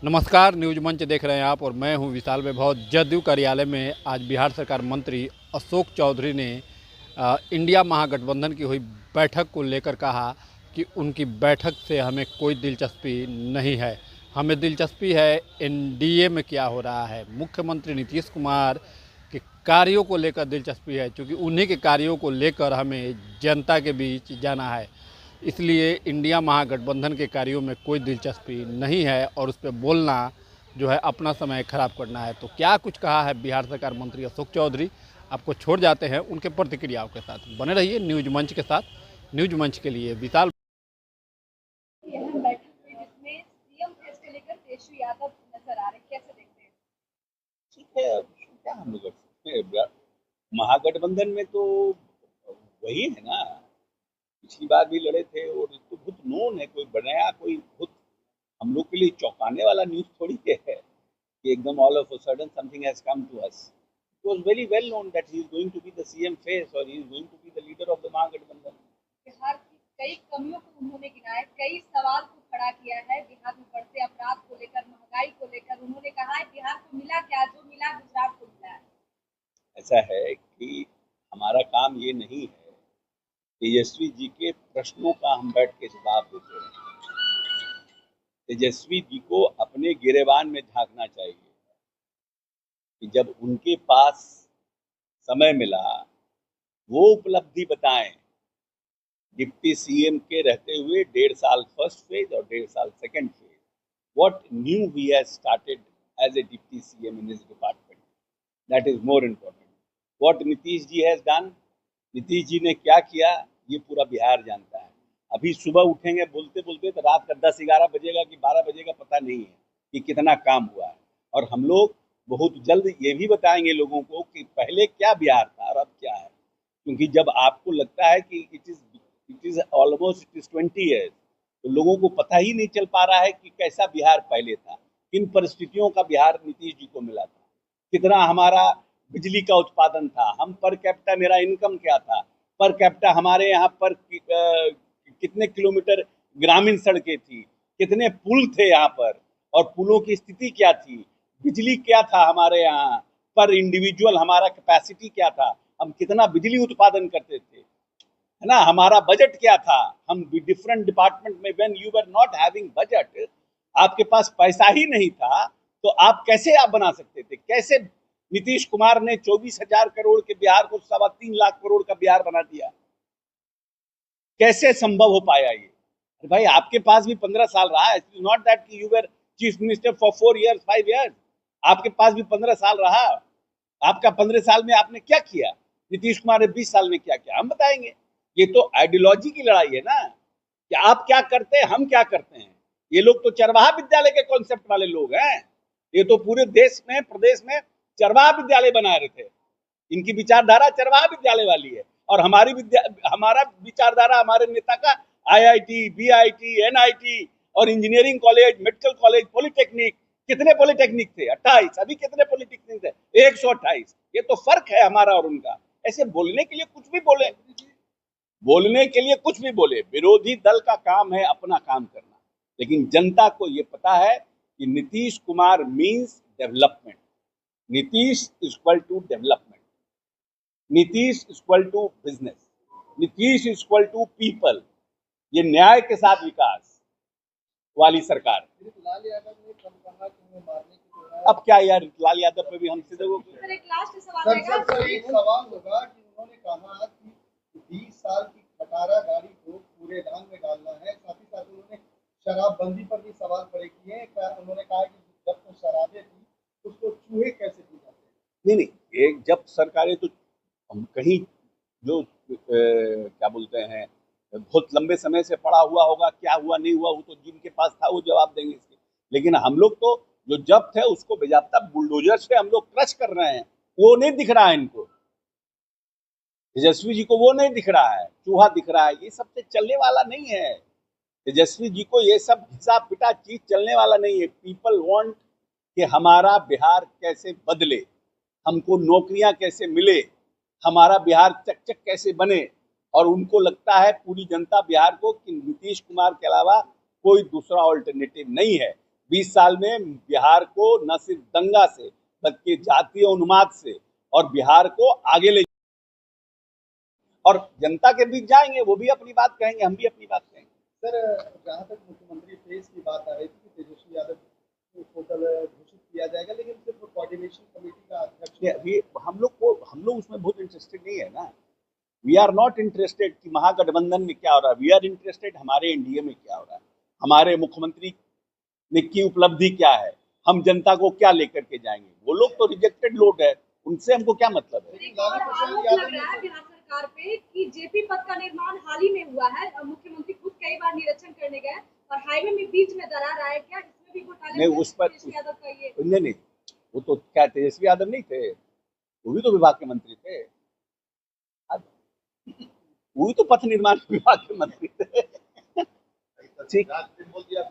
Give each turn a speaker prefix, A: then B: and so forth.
A: नमस्कार, न्यूज मंच देख रहे हैं आप और मैं हूं विशाल वैभव। जदयू कार्यालय में आज बिहार सरकार मंत्री अशोक चौधरी ने इंडिया महागठबंधन की हुई बैठक को लेकर कहा कि उनकी बैठक से हमें कोई दिलचस्पी नहीं है। हमें दिलचस्पी है एनडीए में क्या हो रहा है। मुख्यमंत्री नीतीश कुमार के कार्यों को लेकर दिलचस्पी है, क्योंकि उन्हीं के कार्यों को लेकर हमें जनता के बीच जाना है। इसलिए इंडिया महागठबंधन के कार्यों में कोई दिलचस्पी नहीं है और उस पर बोलना जो है अपना समय खराब करना है। तो क्या कुछ कहा है बिहार सरकार मंत्री अशोक चौधरी, आपको छोड़ जाते हैं उनके प्रतिक्रियाओं के साथ। बने रहिए न्यूज मंच के साथ। न्यूज मंच के लिए विशाल।
B: यहाँ बैठक हुई जिसमें सीएम फेस को लेकर तेजस्वी यादव नजर आ रहे, कैसे देखते हैं?
C: ठीक है, अब क्या हम लोग कर सकते हैं। महागठबंधन में तो वही है ना, पिछली बार भी लड़े थे और ये तो बहुत नोन है। कोई बनाया कोई बहुत हम लोग के लिए चौंकाने वाला न्यूज थोड़ी है कि एकदम all of a sudden something has come to us. It was very well known that he is going to be the CM face और he is going to be the leader of the Mahagathbandhan.
B: Bihar की कई कमियों को उन्होंने गिनाया, कई सवाल को खड़ा किया है। बिहार में बढ़ते अपराध को लेकर, महंगाई को लेकर उन्होंने कहा है बिहार को मिला क्या, जो मिला गुजरात को मिला है।
C: ऐसा है कि हमारा काम ये नहीं है तेजस्वी जी के प्रश्नों का हम बैठ के जवाब देते हैं। तेजस्वी जी को अपने गिरेबान में झांकना चाहिए कि जब उनके पास समय मिला वो उपलब्धि बताएं। डिप्टी सीएम के रहते हुए 1.5 साल फर्स्ट फेज और 1.5 साल second phase, what new he has started as a deputy CM in his department, that is more important. What Nitish ji has done, Nitish ji ने क्या किया ये पूरा बिहार जानता है। अभी सुबह उठेंगे बोलते बोलते तो रात का 10-11 बजेगा कि 12 बजेगा, पता नहीं है कि कितना काम हुआ है। और हम लोग बहुत जल्द ये भी बताएंगे लोगों को कि पहले क्या बिहार था और अब क्या है। क्योंकि जब आपको लगता है कि it is almost it is 20 years, तो लोगों को पता ही नहीं चल पा रहा है कि कैसा बिहार पहले था, किन परिस्थितियों का बिहार नीतीश जी को मिला था, कितना हमारा बिजली का उत्पादन था, हम पर कैपिटा मेरा इनकम क्या था, पर कैपिटा हमारे यहाँ पर कितने किलोमीटर ग्रामीण सड़कें थी, कितने पुल थे यहाँ पर और पुलों की स्थिति क्या थी, बिजली क्या था हमारे यहाँ पर इंडिविजुअल, हमारा कैपेसिटी क्या था, हम कितना बिजली उत्पादन करते थे, है ना, हमारा बजट क्या था। हम डिफरेंट डिपार्टमेंट में when you were not having budget, आपके पास पैसा ही नहीं था, तो आप कैसे आप बना सकते थे। कैसे नीतीश कुमार ने 24,000 करोड़ के बिहार को 3.25 लाख करोड़ का बिहार बना दिया, कैसे संभव हो पाया ये। अरे भाई आपके पास भी 15 साल रहा है, इट्स नॉट दैट कि you were chief minister for 4 years 5 years, आपके पास भी 15 साल रहा। आपका 15 साल में आपने क्या किया, नीतीश कुमार ने 20 साल में क्या किया, हम बताएंगे। ये तो आइडियोलॉजी की लड़ाई है ना, कि आप क्या करते हैं हम क्या करते हैं। ये लोग तो चरवाहा विद्यालय के कॉन्सेप्ट वाले लोग हैं। ये तो पूरे देश में प्रदेश में चरवाहा विद्यालय बना रहे थे। इनकी विचारधारा चरवाहा विद्यालय वाली है और हमारा विचारधारा हमारे नेता का आईआईटी, बीआईटी, एनआईटी और engineering college, medical college, polytechnic, कितने पॉलिटेक्निक थे 28, अभी कितने पॉलिटेक्निक थे 128। ये तो फर्क है हमारा और उनका। ऐसे बोलने के लिए कुछ भी बोले, बोलने के लिए कुछ भी बोले। विरोधी दल का काम है अपना काम करना, लेकिन जनता को ये पता है कि Nitish Kumar means development, Nitish equal to development, Nitish equal to business, Nitish equal to people. ये न्याय के साथ विकास वाली सरकार।
D: लाल यादव ने कल कहा कि उन्हें मारने की कोशिश।
C: अब क्या यार, लाल यादव पे भी हमसे देखो।
B: सर एक लास्ट सवाल
D: सर
B: रहेगा।
D: एक सवाल होगा कि उन्होंने कहा कि 20 साल की खटारा गाड़ी को कूड़ेदान में डालना है, साथ ही साथ उन्होंने शराबबंदी पर भी सवाल खड़े किए। उन्होंने कहा कि जब तो शराबें थी उसको चूहे कैसे पी जाते हैं।
C: नहीं, एक जब सरकारें तो हम कहीं जो क्या बोलते हैं बहुत लंबे समय से पड़ा हुआ होगा, क्या हुआ नहीं हुआ वो तो जिनके पास था वो जवाब देंगे इसके। लेकिन हम लोग तो जो जब्त है उसको बेजाब्ता बुलडोजर से हम लोग क्रश कर रहे हैं, वो नहीं दिख रहा है इनको। तेजस्वी जी को वो नहीं दिख रहा है, चूहा दिख रहा है। ये सब से चलने वाला नहीं है। तेजस्वी जी को ये सब घिसा पिटा चीज चलने वाला नहीं है। पीपल वांट कि हमारा बिहार कैसे बदले, हमको नौकरियां कैसे मिले, हमारा बिहार चकचक कैसे बने। और उनको लगता है पूरी जनता बिहार को कि नीतीश कुमार के अलावा कोई दूसरा ऑल्टरनेटिव नहीं है। 20 साल में बिहार को न सिर्फ दंगा से बल्कि जातीय उन्माद से और बिहार को आगे ले, और जनता के बीच जाएंगे, वो भी अपनी बात कहेंगे, हम भी अपनी बात कहेंगे।
D: सर, जहाँ तक मुख्यमंत्री फेस की बात आ रही थी कि तेजस्वी यादव को कल घोषित किया जाएगा, लेकिन सिर्फ कोऑर्डिनेशन कमेटी का अध्यक्ष
C: अभी हम लोग उसमें बहुत इंटरेस्टेड नहीं है ना। वी आर नॉट इंटरेस्टेड कि महागठबंधन में क्या हो रहा है, वी आर इंटरेस्टेड हमारे एनडीए में क्या हो रहा है, हमारे मुख्यमंत्री ने की उपलब्धि क्या है, हम जनता को क्या लेकर के जाएंगे। वो लोग तो रिजेक्टेड लोग है, उनसे हमको क्या मतलब है।
B: एक और आरोप लग रहा है बिहार सरकार पे कि जेपी पथ का निर्माण हाल ही में हुआ है और मुख्यमंत्री खुद कई बार निरीक्षण करने गए और हाईवे में बीच में दरार आया, क्या इसमें भी घोटाले
C: नहीं,
B: हुए?
C: उस पर
B: तेजस्वी यादव का ये
C: नहीं, वो तो क्या तेजस्वी यादव नहीं थे, वो भी तो विभाग के मंत्री थे, वो भी तो पथ निर्माण विभाग के मंत्री थे। ठीक।
D: बोल दिया